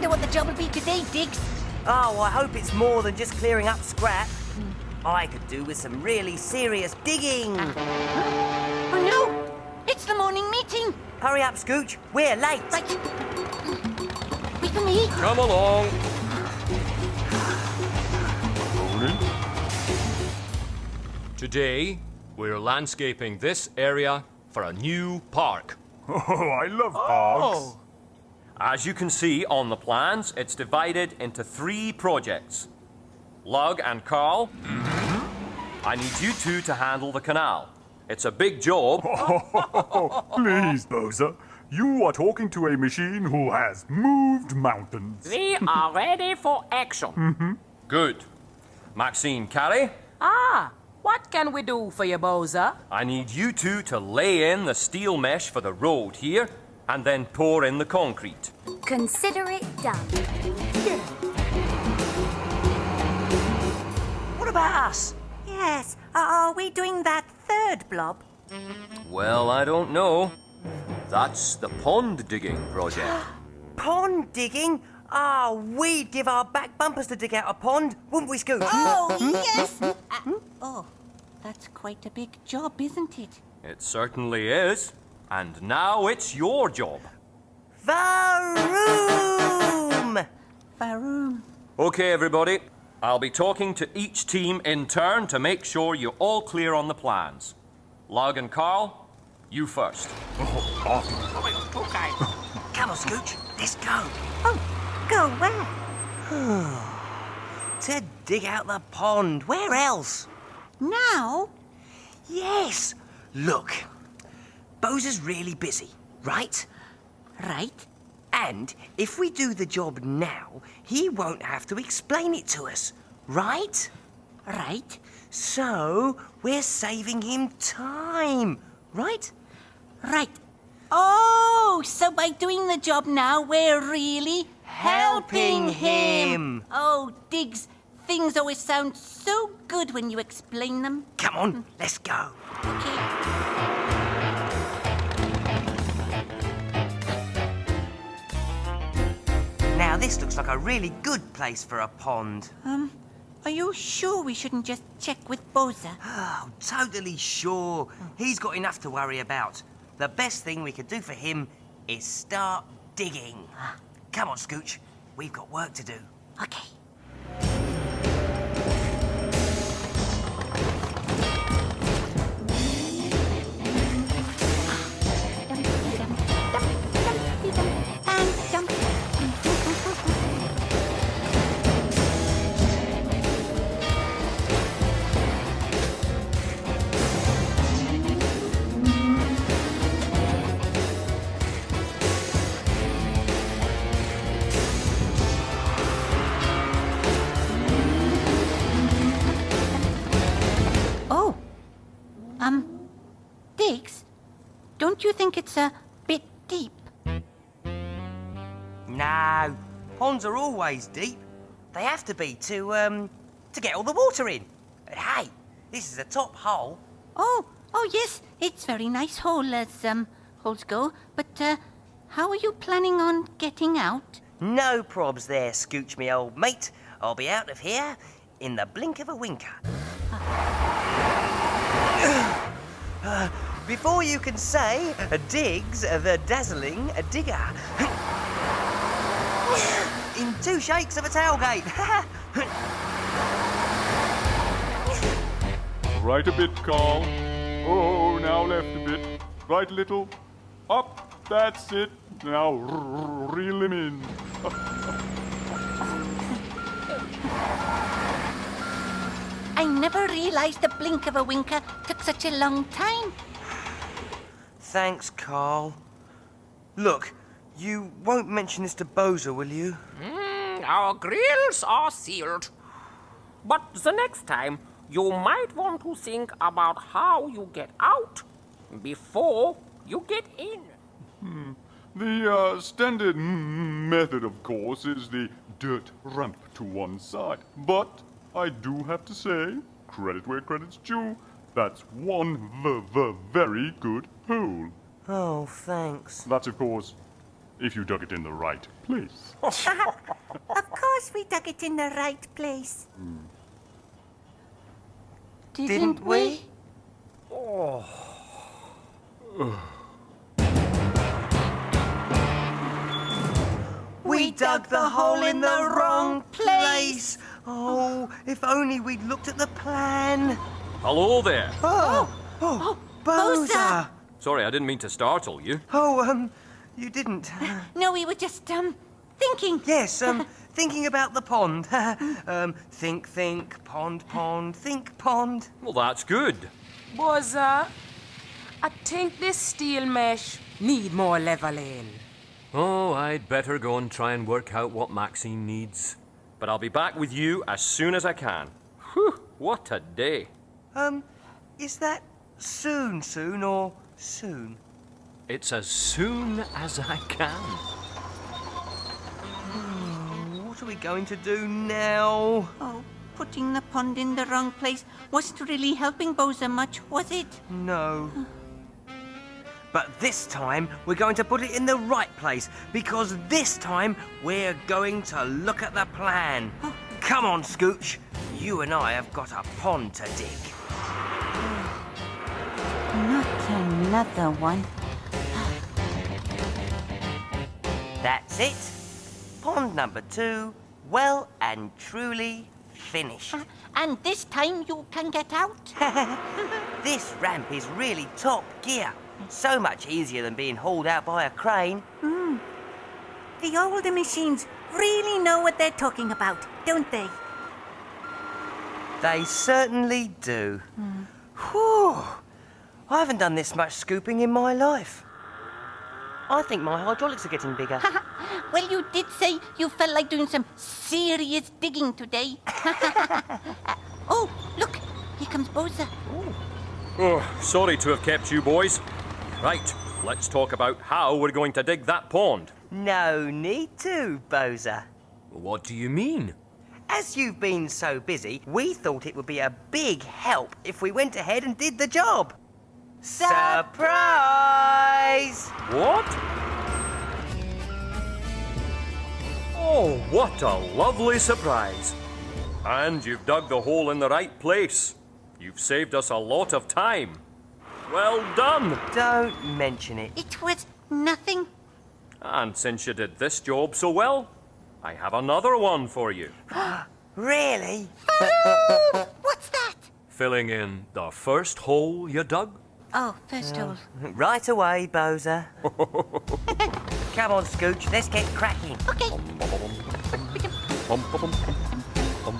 wonder what the job will be today, Diggs. Oh, I hope it's more than just clearing up scrap. I could do with some really serious digging. Oh, no. It's the morning meeting. Hurry up, Scooch. We're late. Right. We can eat. Come along. Today, we're landscaping this area for a new park. Oh, I love parks. As you can see on the plans, it's divided into 3 projects. Lug and Carl, I need you two to handle the canal. It's a big job. Please, Bozer. You are talking to a machine who has moved mountains. We are ready for action. Good. Maxine Carey, What can we do for you, Bozer? I need you two to lay in the steel mesh for the road here and then pour in the concrete. Consider it done. What about us? Yes. Are we doing that third blob? Well, I don't know. That's the pond digging project. Pond digging? Oh, we'd give our back bumpers to dig out a pond, wouldn't we, Scooch? Oh, yes. Oh, that's quite a big job, isn't it? It certainly is. And now it's your job. Varoom! Varoom. Okay, everybody. I'll be talking to each team in turn to make sure you're all clear on the plans. Lug and Carl, you first. Okay. Come on, Scooch. Let's go. Oh, go where? To dig out the pond. Where else? Now? Yes. Look. Bozer's really busy, right? Right. And if we do the job now, he won't have to explain it to us, right? Right. So, we're saving him time, right? Right. Oh, so by doing the job now, we're really helping him. Oh, Diggs, things always sound so good when you explain them. Come on, let's go. Okay. Now, this looks like a really good place for a pond. Are you sure we shouldn't just check with Bozer? Oh, totally sure. He's got enough to worry about. The best thing we could do for him is start digging. Come on, Scooch. We've got work to do. Okay. Diggs, don't you think it's a bit deep? No, ponds are always deep. They have to be to get all the water in. Hey, this is a top hole. Oh, yes, it's very nice hole as holes go. But how are you planning on getting out? No probs there, Scooch, me old mate. I'll be out of here in the blink of a winker. Before you can say, Diggs the dazzling digger. In 2 shakes of a tailgate. Right a bit, Carl. Oh, now left a bit. Right a little. Up. That's it. Now reel him in. I never realized the blink of a winker took such a long time. Thanks, Carl. Look, you won't mention this to Bozer, will you? Our grills are sealed. But the next time, you might want to think about how you get out before you get in. The standard method, of course, is the dirt ramp to one side. But I do have to say, credit where credit's due, that's one very good hole. Oh, thanks. That's, of course, if you dug it in the right place. Of course we dug it in the right place. Didn't we? We dug the hole in the wrong place. Oh, if only we'd looked at the plan. Hello there. Oh, Bozer. Sorry, I didn't mean to startle you. Oh, you didn't. No, we were just, thinking. Yes, thinking about the pond. Think, pond, think, pond. Well, that's good. Bozer, I think this steel mesh need more leveling. Oh, I'd better go and try and work out what Maxine needs. But I'll be back with you as soon as I can. Whew, what a day. Is that soon or soon? It's as soon as I can. What are we going to do now? Oh, putting the pond in the wrong place wasn't really helping Bozer much, was it? No. But this time, we're going to put it in the right place, because this time, we're going to look at the plan. Come on, Scooch. You and I have got a pond to dig. Not another one. That's it. Pond number 2, well and truly finished. And this time you can get out? This ramp is really top gear. So much easier than being hauled out by a crane. The older machines really know what they're talking about, don't they? They certainly do. Whew. I haven't done this much scooping in my life. I think my hydraulics are getting bigger. Well, you did say you felt like doing some serious digging today. Oh, look, here comes Bozer. Oh, sorry to have kept you boys. Right, let's talk about how we're going to dig that pond. No need to, Bozer. What do you mean? As you've been so busy, we thought it would be a big help if we went ahead and did the job. Surprise! What? Oh, what a lovely surprise. And you've dug the hole in the right place. You've saved us a lot of time. Well done. Don't mention it. It was nothing. And since you did this job so well, I have another one for you. Really? What's that? Filling in the first hole you dug. Oh, first hole. Right away, Bozer. Come on, Scooch, let's get cracking. Okay. Bum, ba, bum, bum, bum, bum.